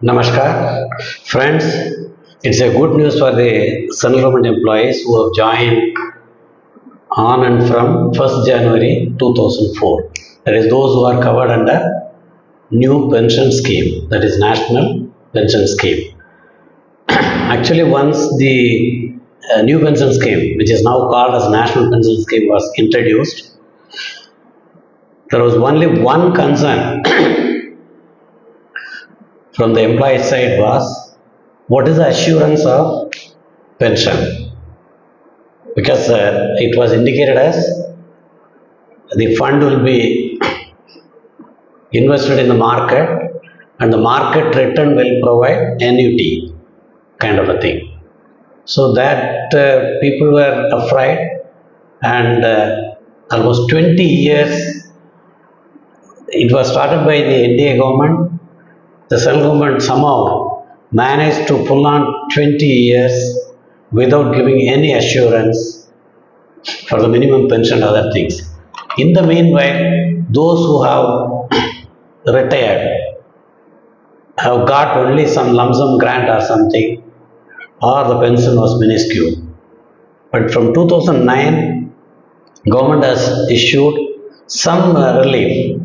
Namaskar, friends. It's a good news for the central government employees who have joined on and from 1st January 2004. That is, those who are covered under new pension scheme, that is National Pension Scheme. Actually, once the new pension scheme, which is now called as National Pension Scheme, was introduced, there was only one concern from the employee side was, what is the assurance of pension? Because it was indicated as the fund will be invested in the market and the market return will provide annuity kind of a thing. So that people were afraid, and almost 20 years it was started by the NDA government. The central government somehow managed to pull on 20 years without giving any assurance for the minimum pension and other things. In the meanwhile, those who have retired have got only some lump sum grant or something, or the pension was minuscule. But from 2009, government has issued some relief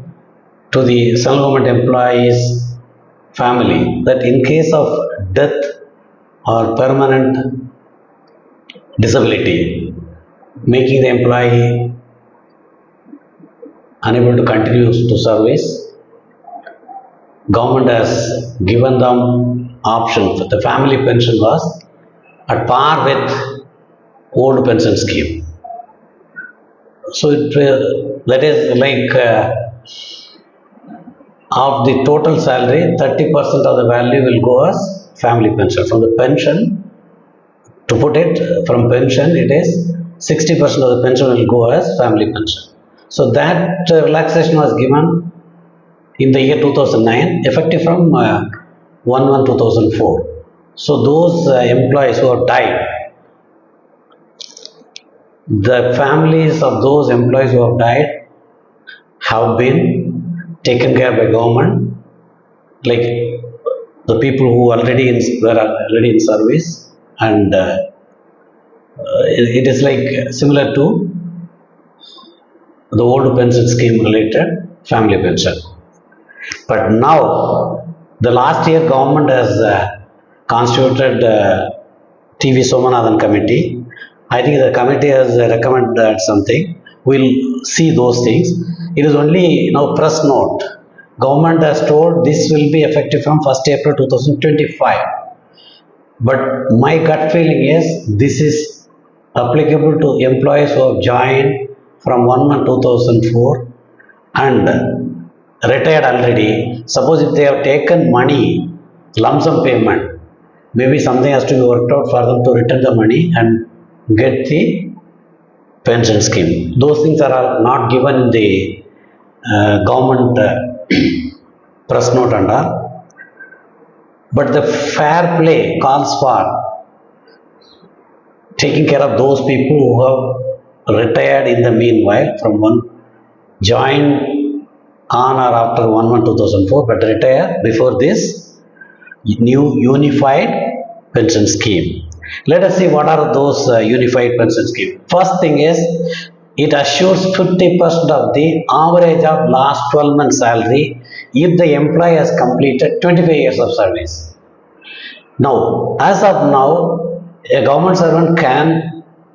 to the central government employees family, that in case of death or permanent disability, making the employee unable to continue to service, government has given them option. The family pension was at par with old pension scheme. So that is like of the total salary, 30% of the value will go as family pension. From the pension, to put it from pension, it is 60% of the pension will go as family pension. So that relaxation was given in the year 2009, effective from 1/1/2004. So those employees who have died, the families of those employees who have died have been taken care by government, like the people who were already in service, and it is like similar to the old pension scheme related family pension. But now, the last year government has constituted TV Somanathan committee. I think the committee has recommended something. We'll see those things. It is only press note. Government has told this will be effective from 1st April 2025. But my gut feeling is this is applicable to employees who have joined from 1/1/2004 and retired already. Suppose if they have taken money, lump sum payment, maybe something has to be worked out for them to return the money and get the pension scheme. Those things are not given in the government press note and all. But the fair play calls for taking care of those people who have retired in the meanwhile from joined on or after 1/1/2004, but retire before this new unified pension scheme. Let us see what are those unified pension scheme. First thing is, it assures 50% of the average of last 12 months salary if the employee has completed 25 years of service. Now, as of now, a government servant can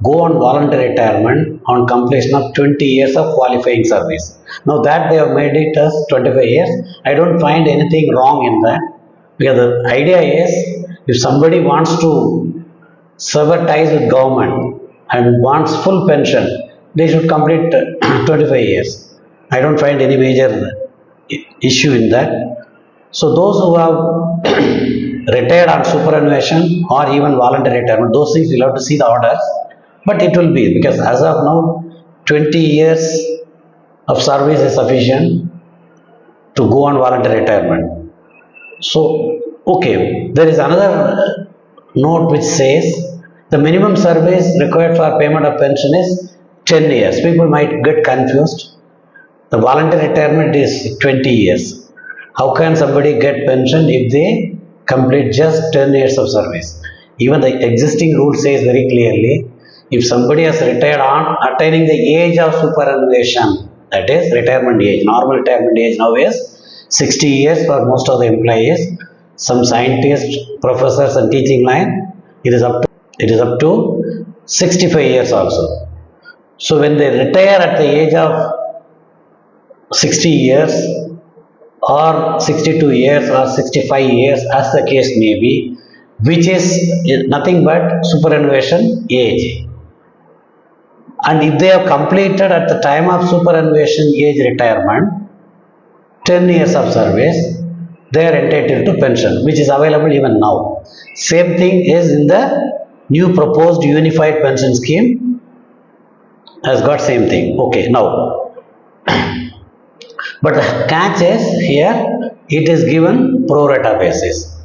go on voluntary retirement on completion of 20 years of qualifying service. Now that they have made it as 25 years, I don't find anything wrong in that, because the idea is, if somebody wants to sever ties with government and wants full pension, they should complete 25 years. I don't find any major issue in that. So those who have retired on superannuation or even voluntary retirement, those things you'll have to see the orders, but it will be, because as of now 20 years of service is sufficient to go on voluntary retirement. So okay, there is another note which says the minimum service required for payment of pension is 10 years. People might get confused. The voluntary retirement is 20 years. How can somebody get pension if they complete just 10 years of service. Even the existing rule says very clearly, if somebody has retired on attaining the age of superannuation, that is retirement age, normal retirement age now is 60 years for most of the employees. Some scientists, professors and teaching line, it is up to 65 years also. So when they retire at the age of 60 years or 62 years or 65 years as the case may be, which is nothing but superannuation age. And if they have completed at the time of superannuation age retirement 10 years of service, they are entitled to pension, which is available even now. Same thing is in the new proposed unified pension scheme, has got same thing. Okay, now but the catch is here, it is given pro rata basis.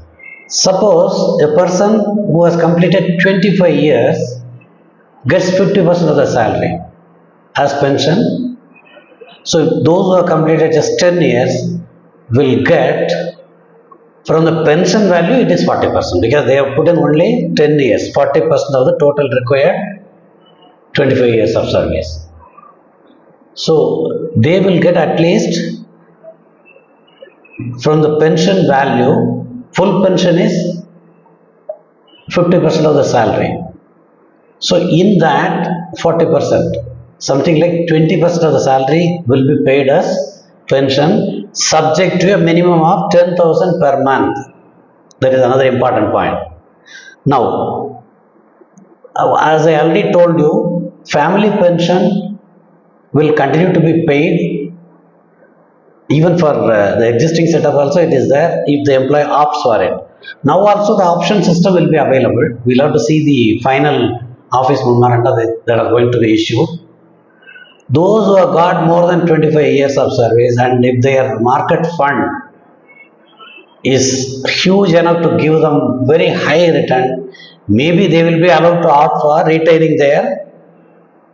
Suppose a person who has completed 25 years gets 50% of the salary as pension. So those who have completed just 10 years will get, from the pension value it is 40%, because they have put in only 10 years, 40% of the total required 25 years of service. So they will get at least from the pension value, full pension is 50% of the salary. So in that 40%, something like 20% of the salary will be paid as pension, subject to a minimum of 10,000 per month. That is another important point. Now, as I already told you, family pension will continue to be paid even for the existing setup also it is there if the employee opts for it. Now also the option system will be available. We'll have to see the final office memoranda that are going to be issued. Those who have got more than 25 years of service, and if their market fund is huge enough to give them very high return, maybe they will be allowed to opt for retaining their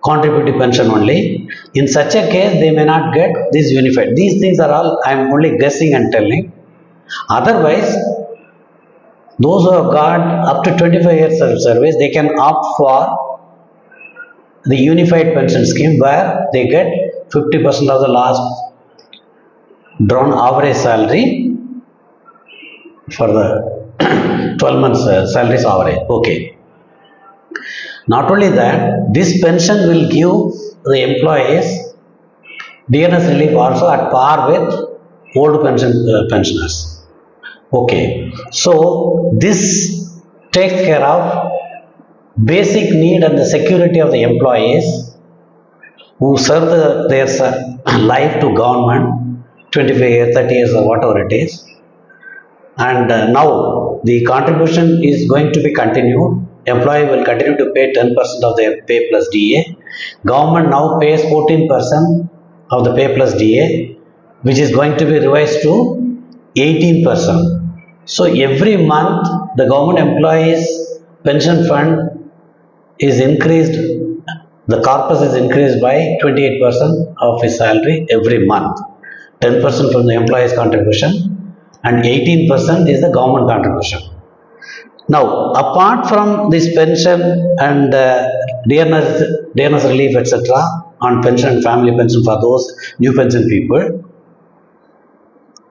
contributive pension only. In such a case, they may not get this unified. These things are all I am only guessing and telling. Otherwise, those who have got up to 25 years of service, they can opt for the unified pension scheme where they get 50% of the last drawn average salary for the 12 months salaries average. Okay. Not only that, this pension will give the employees DNS relief also at par with old pensioners. Okay, so this takes care of basic need and the security of the employees who serve their life to government 25 years, 30 years or whatever it is. And now the contribution is going to be continued. Employee will continue to pay 10% of their pay plus DA. Government now pays 14% of the pay plus DA, which is going to be revised to 18%. So every month the government employees pension fund is increased, the corpus is increased by 28% of his salary every month. 10% from the employee's contribution and 18% is the government contribution. Now, apart from this pension and DNS relief, etc., on pension and family pension for those new pension people,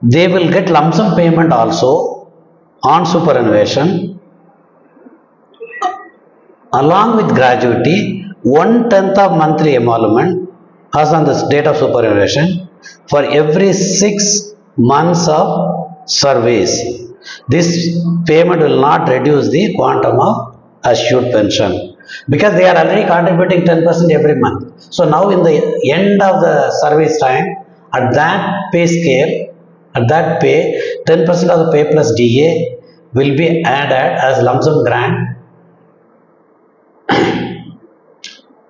they will get lump sum payment also on superannuation, along with gratuity, 1/10 of monthly emolument as on the date of superannuation for every 6 months of service. This payment will not reduce the quantum of assured pension, because they are already contributing 10% every month. So now in the end of the service time, at that pay scale, at that pay, 10% of the pay plus DA will be added as lump sum grant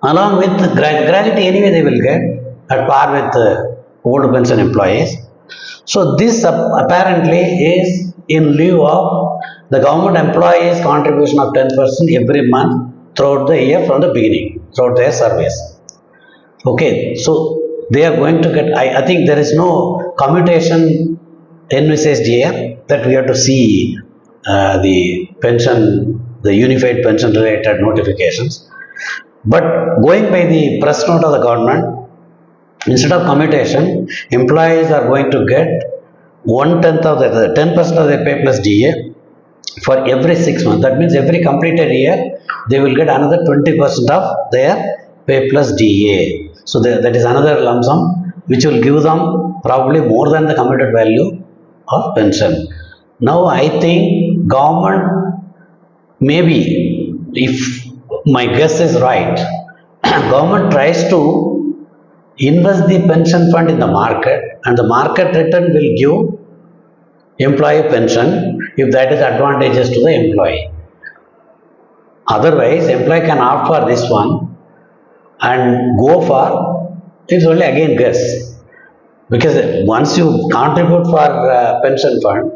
along with the gratuity. Anyway they will get at par with old pension employees. So this apparently is in lieu of the government employees contribution of 10% every month throughout the year from the beginning, throughout their service. Okay, so they are going to get, I think there is no commutation envisaged here that we have to see the pension, the unified pension related notifications. But going by the press note of the government, instead of commutation, employees are going to get 1/10 of the 10% of their pay plus DA for every 6 months. That means every completed year, they will get another 20% of their pay plus DA. So that is another lump sum which will give them probably more than the computed value of pension. Now I think government, maybe if my guess is right, government tries to invest the pension fund in the market, and the market return will give employee pension if that is advantageous to the employee. Otherwise, employee can opt for this one and go for, it's only again guess, because once you contribute for pension fund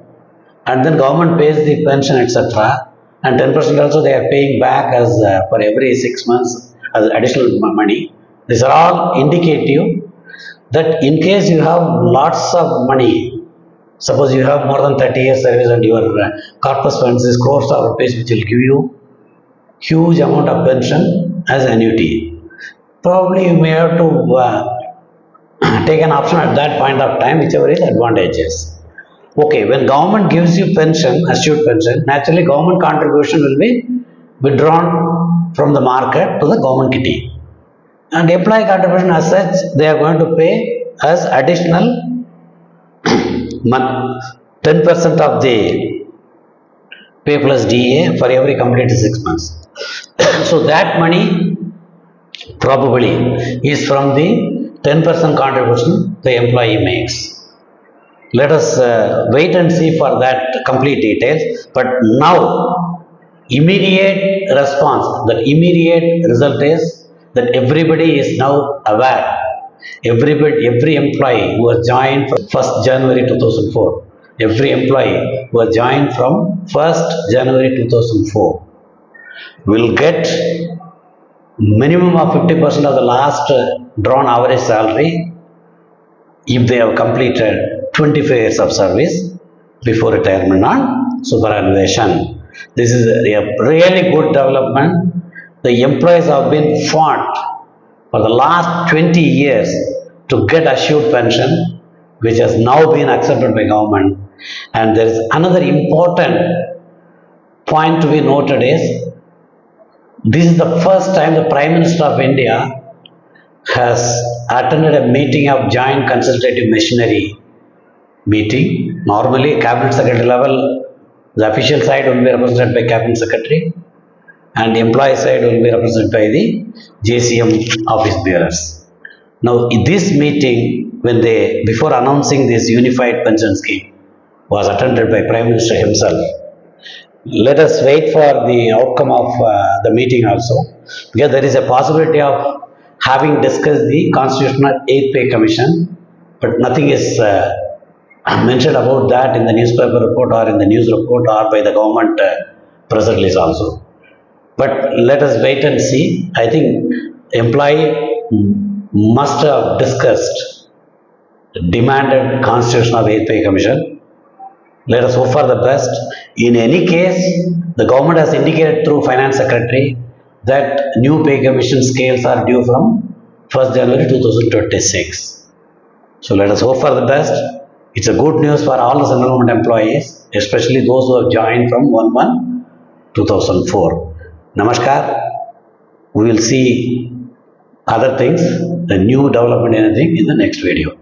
and then government pays the pension etc., and 10% also they are paying back as for every 6 months as additional money. These are all indicative that in case you have lots of money, suppose you have more than 30 years service and your corpus funds is crores of rupees which will give you huge amount of pension as annuity. Probably you may have to take an option at that point of time, whichever is advantageous. Okay, when government gives you pension, assured pension, naturally government contribution will be withdrawn from the market to the government kitty. And employee contribution as such, they are going to pay as additional 10% of the pay plus DA for every completed 6 months. So that money probably is from the 10% contribution the employee makes. Let us wait and see for that complete details. But now, immediate response, the immediate result is that everybody is now aware. Every employee who has joined from 1st January 2004, every employee who has joined from 1st January 2004 will get minimum of 50% of the last drawn average salary if they have completed 25 years of service before retirement on superannuation. This is a really good development. The employees have been fought for the last 20 years to get assured pension, which has now been accepted by government. And there is another important point to be noted is, this is the first time the Prime Minister of India has attended a meeting of joint consultative machinery meeting. Normally, cabinet secretary level, the official side will be represented by cabinet secretary, and the employee side will be represented by the JCM office bearers. Now, in this meeting, when they, before announcing this unified pension scheme, was attended by Prime Minister himself. Let us wait for the outcome of the meeting also, because there is a possibility of having discussed the Constitutional 8th Pay Commission, but nothing is mentioned about that in the newspaper report or in the news report or by the government press release also. But let us wait and see. I think employee must have discussed, demanded Constitution of 8th Pay Commission. Let us hope for the best. In any case, the government has indicated through Finance Secretary that new pay commission scales are due from 1st January 2026. So let us hope for the best. It's a good news for all the central government employees, especially those who have joined from 1/1/2004. Namaskar. We will see other things, the new development, anything in the next video.